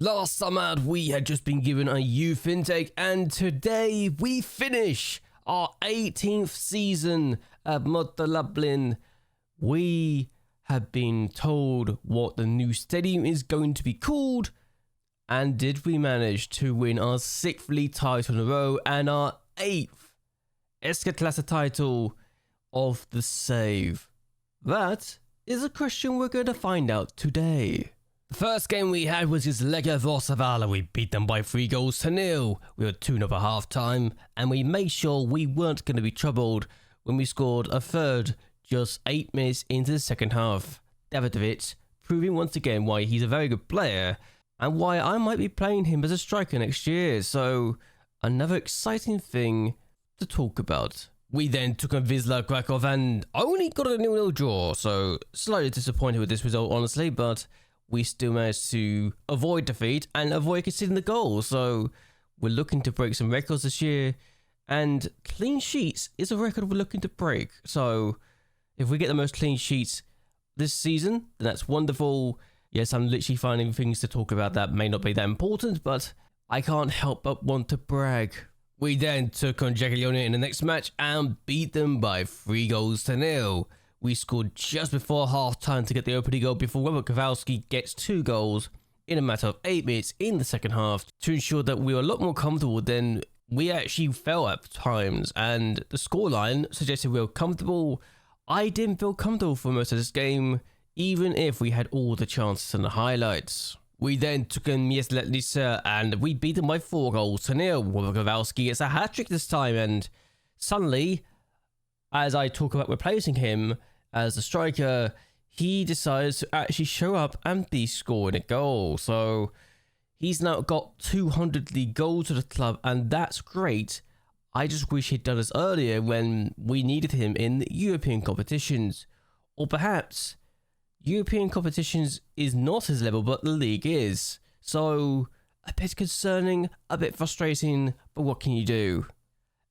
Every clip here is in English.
Last summer, we had just been given a youth intake, and today we finish our 18th season at Lublin. We have been told what the new stadium is going to be called, and did we manage to win our 6th league title in a row and our 8th Ekstraklasa title of the save? That is a question we're going to find out today. The first game we had was against Legia. We beat them by 3-0. We were 2-0 at half time, and we made sure we weren't going to be troubled when we scored a third just 8 minutes into the second half. Davidovic proving once again why he's a very good player and why I might be playing him as a striker next year. So another exciting thing to talk about. We then took on Wisla Krakow and only got a 0-0 draw, so slightly disappointed with this result honestly, but we still managed to avoid defeat and avoid conceding the goal. So we're looking to break some records this year, and clean sheets is a record we're looking to break. So if we get the most clean sheets this season, then that's wonderful. Yes, I'm literally finding things to talk about that may not be that important, but I can't help but want to brag. We then took on JLAB in the next match and beat them by 3-0. We scored just before half-time to get the opening goal before Robert Kowalski gets 2 goals in a matter of 8 minutes in the second half to ensure that we were a lot more comfortable than we actually felt at times, and the scoreline suggested we were comfortable. I didn't feel comfortable for most of this game, even if we had all the chances and the highlights. We then took on MacLeod and we beat them by 4-0. Robert Kowalski gets a hat-trick this time, and suddenly, as I talk about replacing him as a striker, he decides to actually show up and be scoring a goal. So he's now got 200 league goals to the club, and that's great. I just wish he'd done this earlier when we needed him in European competitions. Or perhaps European competitions is not his level, but the league is. So a bit concerning, a bit frustrating, but what can you do?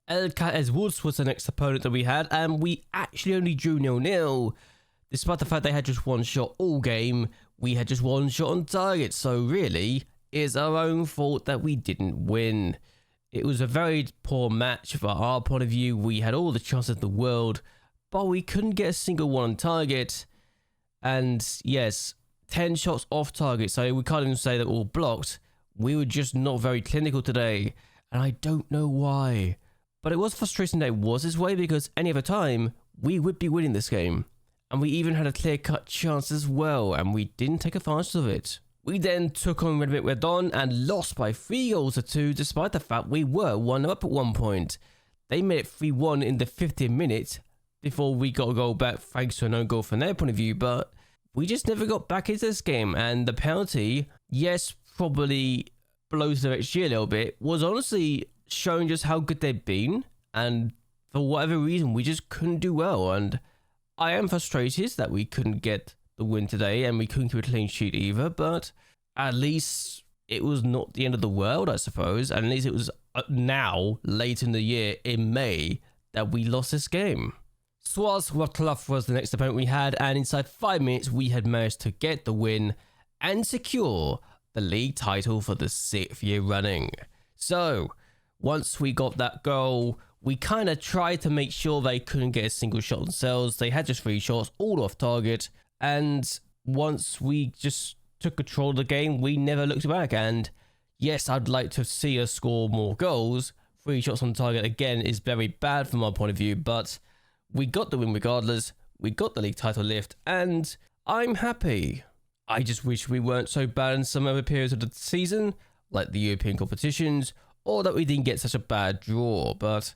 Ekstraklasa Woods was the next opponent that we had, and we actually only drew 0-0. Despite the fact they had just one shot all game, we had just one shot on target, so really, it's our own fault that we didn't win. It was a very poor match from our point of view. We had all the chances in the world, but we couldn't get a single one on target. And yes, 10 shots off target, so we can't even say that we're all blocked. We were just not very clinical today, and I don't know why. But it was frustrating that it was this way, because any other time, we would be winning this game. And we even had a clear-cut chance as well, and we didn't take advantage of it. We then took on Redon and lost by 3-2, despite the fact we were 1-0 up at one point. They made it 3-1 in the 50th minute before we got a goal back thanks to an own goal from their point of view, but we just never got back into this game. And the penalty, yes, probably blows their XG a little bit, was honestly showing just how good they've been, and for whatever reason we just couldn't do well. And I am frustrated that we couldn't get the win today and we couldn't keep a clean sheet either, but at least it was not the end of the world, I suppose, and at least it was now late in the year in May that we lost this game. Ekstraklasa was the next opponent we had, and inside 5 minutes we had managed to get the win and secure the league title for the 6th year running. So once we got that goal, we kind of tried to make sure they couldn't get a single shot themselves. They had just 3 shots, all off target. And once we just took control of the game, we never looked back. And yes, I'd like to see us score more goals. 3 shots on target, again, is very bad from our point of view. But we got the win regardless. We got the league title lift. And I'm happy. I just wish we weren't so bad in some other periods of the season, like the European competitions, or that we didn't get such a bad draw, but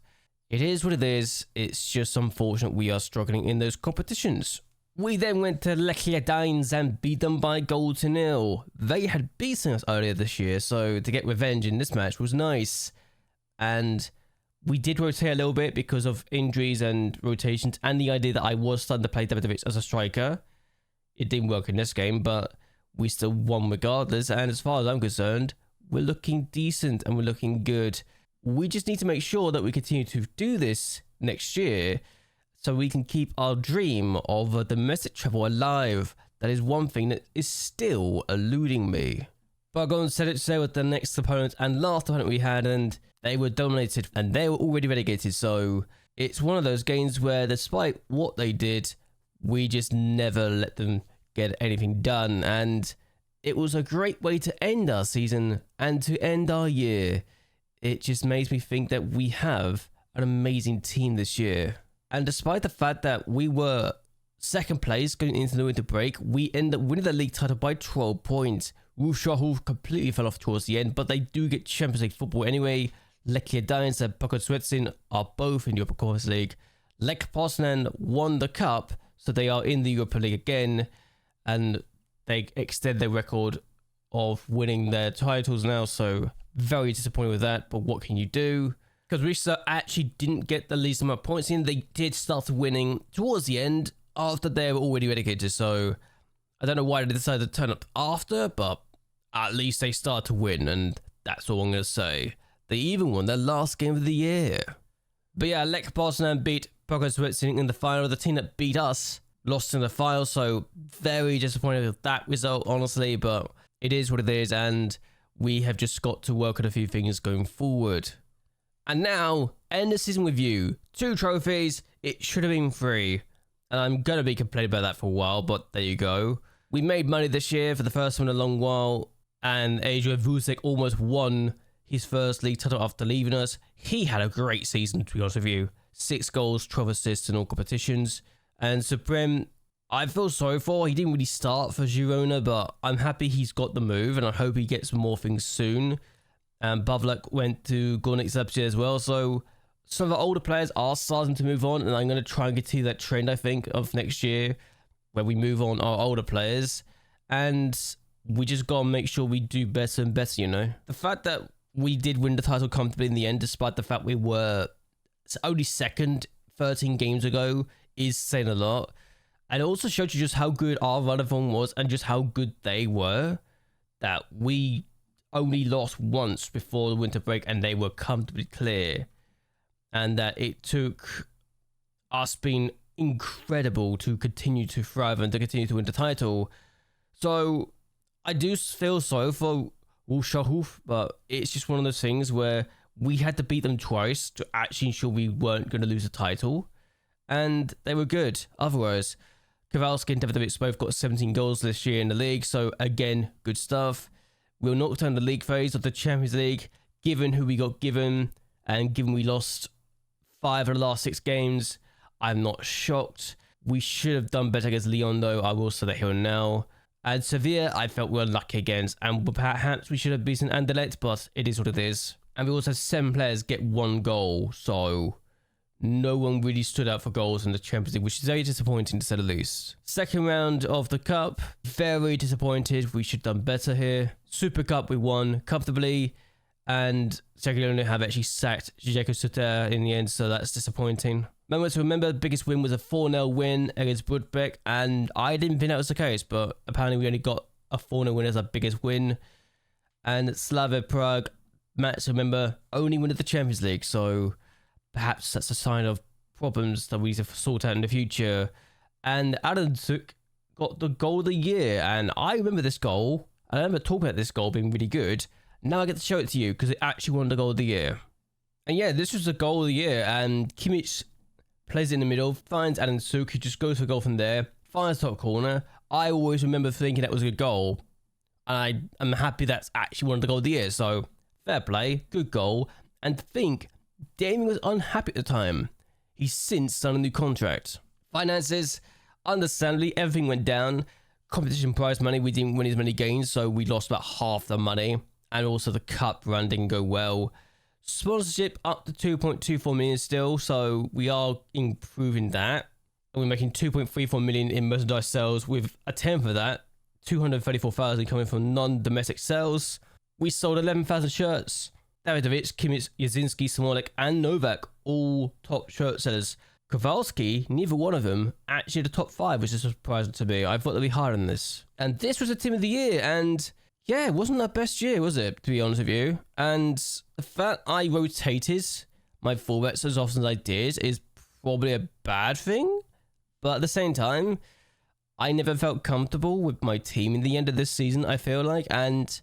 it is what it is. It's just unfortunate we are struggling in those competitions. We then went to Legia and beat them by 0-0. They had beaten us earlier this year, so to get revenge in this match was nice. And we did rotate a little bit because of injuries and rotations, and the idea that I was starting to play Davidovic as a striker. It didn't work in this game, but we still won regardless, and as far as I'm concerned, we're looking decent and we're looking good. We just need to make sure that we continue to do this next year so we can keep our dream of a domestic travel alive. That is one thing that is still eluding me. Bargon said it so with the next opponent and last opponent we had, and they were dominated and they were already relegated. So it's one of those games where despite what they did, we just never let them get anything done. And it was a great way to end our season and to end our year. It just makes me think that we have an amazing team this year. And despite the fact that we were second place going into the winter break, we end up winning the league title by 12 points. Rushahu completely fell off towards the end, but they do get Champions League football anyway. Lechia Dines and Pokot are both in Europa Conference League. Lech Poznan won the cup, so they are in the Europa League again, and they extend their record of winning their titles now, so very disappointed with that, but what can you do? Because Risa actually didn't get the least amount of points in. They did start winning towards the end after they were already relegated, so I don't know why they decided to turn up after, but at least they started to win, and that's all I'm going to say. They even won their last game of the year. But yeah, Lech Poznan beat Pokot in the final. The team that beat us lost in the final, so very disappointed with that result, honestly, but it is what it is, and we have just got to work on a few things going forward. And now, end the season with you. 2 trophies, it should have been 3. And I'm going to be complaining about that for a while, but there you go. We made money this year for the first time in a long while, and Adrian Vusek almost won his first league title after leaving us. He had a great season, to be honest with you. 6 goals, 12 assists in all competitions. And Supreme, I feel sorry for. He didn't really start for Girona, but I'm happy he's got the move, and I hope he gets more things soon. And Bavlak went to Gornik Zabrze as well, so some of the older players are starting to move on, and I'm going to try and continue that trend, I think, of next year, where we move on our older players, and we just got to make sure we do better and better, you know? The fact that we did win the title comfortably in the end, despite the fact we were only second 13 games ago, is saying a lot. And it also showed you just how good our run of form was and just how good they were, that we only lost once before the winter break and they were comfortably clear. And that it took us being incredible to continue to thrive and to continue to win the title. So I do feel sorry for Wolfshof, but it's just one of those things where we had to beat them twice to actually ensure we weren't going to lose the title. And they were good otherwise. Kowalski and Davidovich both got 17 goals this year in the league, so again, good stuff. We'll not return the league phase of the Champions League, given who we got given, and given we lost 5 of the last 6 games. I'm not shocked. We should have done better against Lyon, though. I will say that here and now. And Sevilla, I felt we were lucky against, and perhaps we should have beaten Anderlecht, but it is what it is. And we also had 7 players get 1 goal, so no one really stood out for goals in the Champions League, which is very disappointing to say the least. Second round of the Cup, very disappointed. We should have done better here. Super Cup, we won comfortably, and Jagiellonian have actually sacked Jacques Sutter in the end, so that's disappointing. Moments to remember, the biggest win was a 4-0 win against Budbeck, and I didn't think that was the case, but apparently we only got a 4-0 win as our biggest win. And Slavia Prague, match to remember, only win of the Champions League, so perhaps that's a sign of problems that we need to sort out in the future. And Adam Suk got the goal of the year, and I remember this goal. I remember talking about this goal being really good. Now I get to show it to you because it actually won the goal of the year. And yeah, this was the goal of the year, and Kimmich plays it in the middle, finds Adam Suk, who just goes for a goal from there, finds top corner. I always remember thinking that was a good goal, and I'm happy that's actually won the goal of the year, so fair play, good goal. And to think, Damien was unhappy at the time. He's since signed a new contract. Finances, understandably, everything went down. Competition prize money, we didn't win as many games, so we lost about half the money. And also the cup run didn't go well. Sponsorship up to 2.24 million still, so we are improving that. And we're making 2.34 million in merchandise sales, with a tenth of that, 234,000 coming from non-domestic sales. We sold 11,000 shirts. Davidovich, Kimmich, Jasinski, Smolik, and Novak, all top shirt sellers. Kowalski, neither one of them, actually the top 5, which is surprising to me. I thought they'd be higher than this. And this was the team of the year, and yeah, it wasn't our best year, was it, to be honest with you? And the fact I rotated my fullbacks as often as I did is probably a bad thing. But at the same time, I never felt comfortable with my team in the end of this season, I feel like. And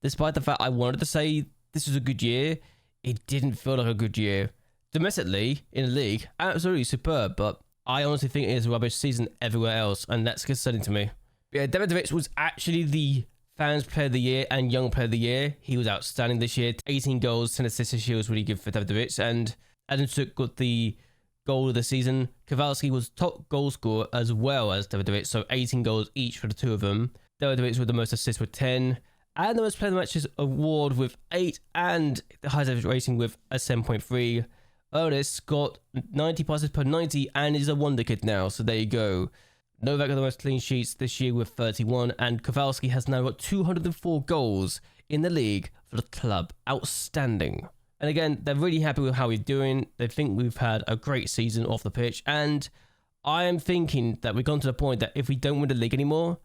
despite the fact I wanted to say this was a good year, it didn't feel like a good year. Domestically, in the league, absolutely superb, but I honestly think it is a rubbish season everywhere else, and that's concerning to me. But yeah, JLABTV was actually the Fans Player of the Year and Young Player of the Year. He was outstanding this year. 18 goals, 10 assists this year was really good for JLABTV, and Adam Suk got the goal of the season. Kowalski was top goal scorer as well as JLABTV, so 18 goals each for the two of them. JLABTV with the most assists with 10, and the most player of the matches award with 8, and the highest average rating with a 7.3. Ernest got 90 passes per 90 and is a wonder kid now, so there you go. Novak got the most clean sheets this year with 31, and Kowalski has now got 204 goals in the league for the club. Outstanding. And again, they're really happy with how we're doing. They think we've had a great season off the pitch, and I am thinking that we've gone to the point that if we don't win the league anymore,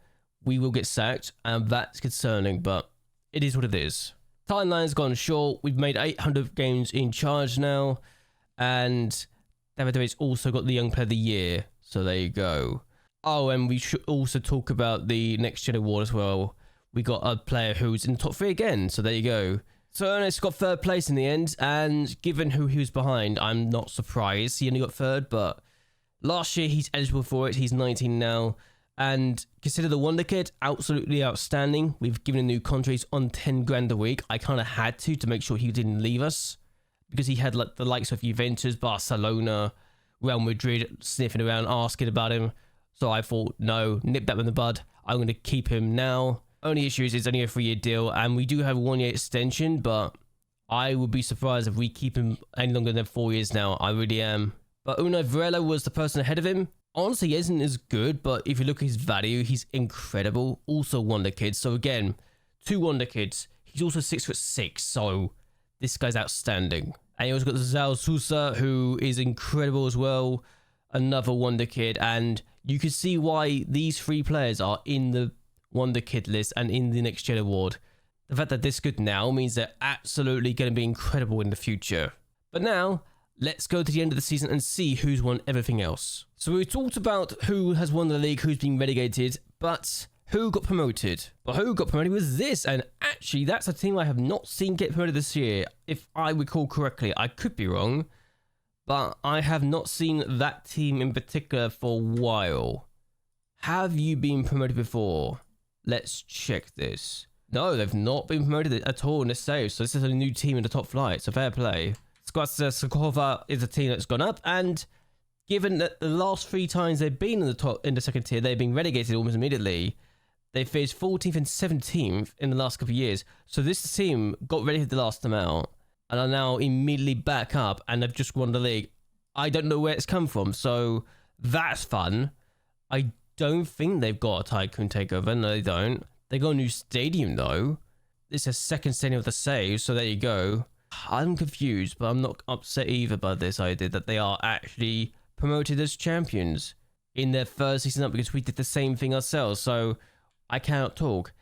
we will get sacked, and that's concerning, but it is what it is. Timeline's gone short. We've made 800 games in charge now, and JLABTV's also got the Young Player of the Year, so there you go. Oh, and we should also talk about the Next Gen Award as well. We got a player who's in the top 3 again, so there you go. So Ernest got 3rd place in the end, and given who he was behind, I'm not surprised. He only got 3rd, but last year he's eligible for it. He's 19 now, and consider the Wonder Kid absolutely outstanding. We've given him new contracts on 10 grand a week. I kind of had to make sure he didn't leave us, because he had like the likes of Juventus, Barcelona, Real Madrid sniffing around asking about him. So I thought, no, nip that in the bud. I'm going to keep him now. Only issue is it's only a 3-year deal, and we do have a 1-year extension, but I would be surprised if we keep him any longer than 4 years now. I really am. But Unai Varela was the person ahead of him. Honestly, he isn't as good, but if you look at his value, he's incredible. Also Wonder Kid. So again, 2 Wonder Kids. He's also 6'6", so this guy's outstanding. And you also got JLAB Sousa, who is incredible as well. Another Wonder Kid. And you can see why these 3 players are in the Wonder Kid list and in the Next Gen Award. The fact that this good now means they're absolutely going to be incredible in the future. But now, let's go to the end of the season and see who's won everything else. So we talked about who has won the league, who's been relegated, but who got promoted? Well, who got promoted was this, and actually that's a team I have not seen get promoted this year. If I recall correctly, I could be wrong, but I have not seen that team in particular for a while. Have you been promoted before? Let's check this. No, they've not been promoted at all in this save, so this is a new team in the top flight, so fair play. Ekstraklasa is a team that's gone up, and given that the last 3 times they've been in the second tier, they've been relegated almost immediately. They faced 14th and 17th in the last couple of years. So this team got relegated the last time out and are now immediately back up, and they've just won the league. I don't know where it's come from, so that's fun. I don't think they've got a Tycoon takeover. No, they don't. They got a new stadium though. It's a second stadium of the save, so there you go. I'm confused, but I'm not upset either by this idea that they are actually promoted as champions in their first season up, because we did the same thing ourselves, so I cannot talk.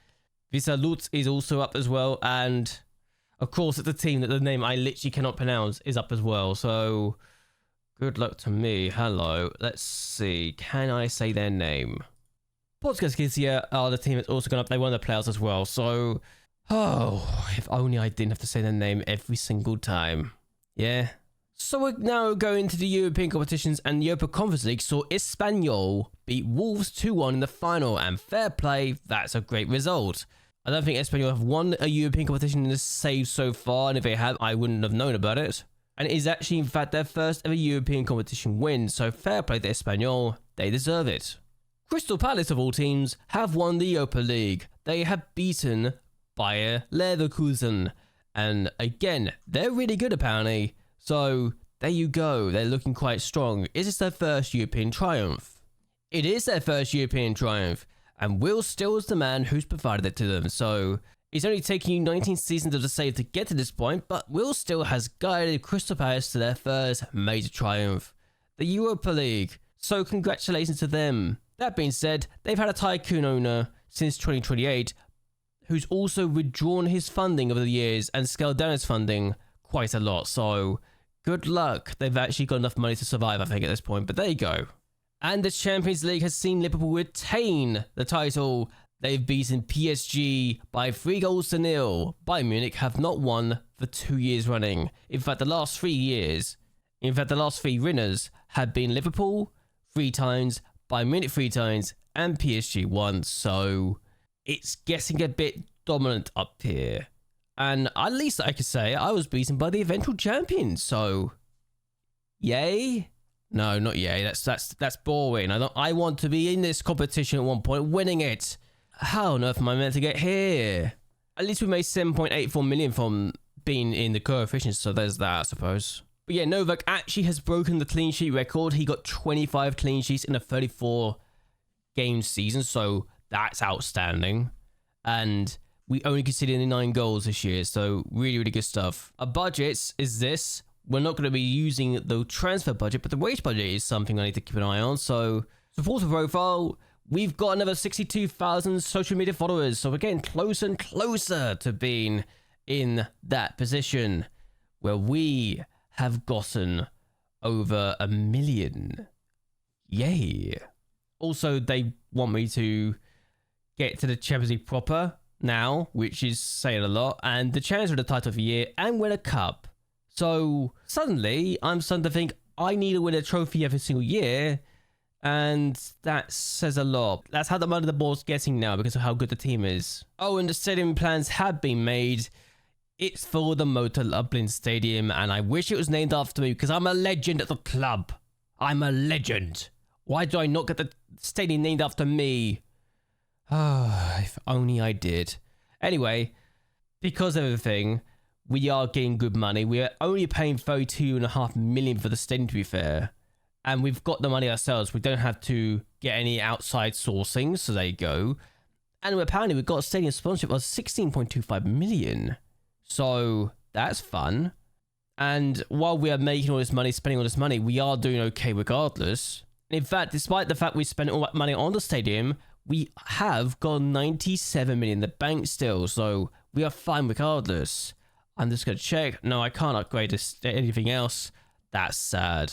Visalut is also up as well, and of course it's a team that the name I literally cannot pronounce is up as well, so good luck to me. Hello, let's see, can I say their name? Podcast Kids here are the team that's also gone up. They won the playoffs as well, so oh, if only I didn't have to say their name every single time. Yeah. So we're now going to the European competitions, and the Europa Conference League saw Espanyol beat Wolves 2-1 in the final, and fair play, that's a great result. I don't think Espanyol have won a European competition in this save so far, and if they have, I wouldn't have known about it. And it is actually, in fact, their first ever European competition win, so fair play to Espanyol, they deserve it. Crystal Palace, of all teams, have won the Europa League. They have beaten Bayer Leverkusen, and again, they're really good apparently. So there you go, they're looking quite strong. Is this their first European triumph? It is their first European triumph, and Will Still is the man who's provided it to them. So it's only taken you 19 seasons of the save to get to this point, but Will Still has guided Crystal Palace to their first major triumph, the Europa League. So congratulations to them. That being said, they've had a Tycoon owner since 2028, who's also withdrawn his funding over the years and scaled down his funding quite a lot. So good luck. They've actually got enough money to survive, I think, at this point. But there you go. And the Champions League has seen Liverpool retain the title. They've beaten PSG by 3-0. Bayern Munich have not won for 2 years running. In fact, the last 3 winners have been Liverpool 3 times, Bayern Munich 3 times, and PSG once. So it's getting a bit dominant up here. And at least I could say I was beaten by the eventual champions. So, yay? No, not yay. That's boring. I want to be in this competition at one point, winning it. How on earth am I meant to get here? At least we made 7.84 million from being in the coefficients, so there's that, I suppose. But yeah, Novak actually has broken the clean sheet record. He got 25 clean sheets in a 34-game season, so that's outstanding. And we only conceded 9 goals this year, so really, really good stuff. Our budgets is this. We're not going to be using the transfer budget, but the wage budget is something I need to keep an eye on. So, supporter profile, we've got another 62,000 social media followers. So we're getting closer and closer to being in that position where we have gotten over 1 million. Yay. Also, they want me to get to the Champions League proper now, which is saying a lot, and the chance for the title of the year and win a cup. So suddenly, I'm starting to think I need to win a trophy every single year, and that says a lot. That's how the money the board's getting now because of how good the team is. Oh, and the stadium plans have been made. It's for the Motor Lublin Stadium, and I wish it was named after me because I'm a legend at the club. I'm a legend. Why do I not get the stadium named after me? Ah, if only I did. Anyway, because of everything, we are getting good money. We are only paying 32.5 million for the stadium, to be fair. And we've got the money ourselves. We don't have to get any outside sourcing, so there you go. And apparently we've got a stadium sponsorship of 16.25 million. So that's fun. And while we are making all this money, spending all this money, we are doing okay regardless. In fact, despite the fact we spent all that money on the stadium, we have got 97 million in the bank still. So we are fine regardless. I'm just going to check. No, I can't upgrade this, anything else. That's sad.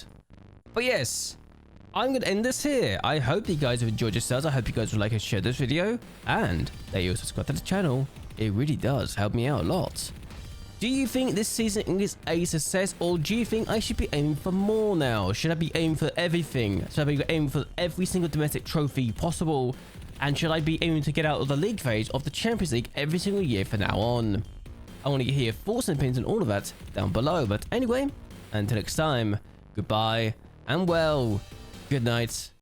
But yes, I'm going to end this here. I hope you guys have enjoyed yourselves. I hope you guys would like and share this video. And that you subscribe to the channel. It really does help me out a lot. Do you think this season is a success, or do you think I should be aiming for more now? Should I be aiming for everything? Should I be aiming for every single domestic trophy possible? And should I be aiming to get out of the league phase of the Champions League every single year from now on? I want to hear your thoughts and opinions on all of that down below. But anyway, until next time, goodbye and well, good night.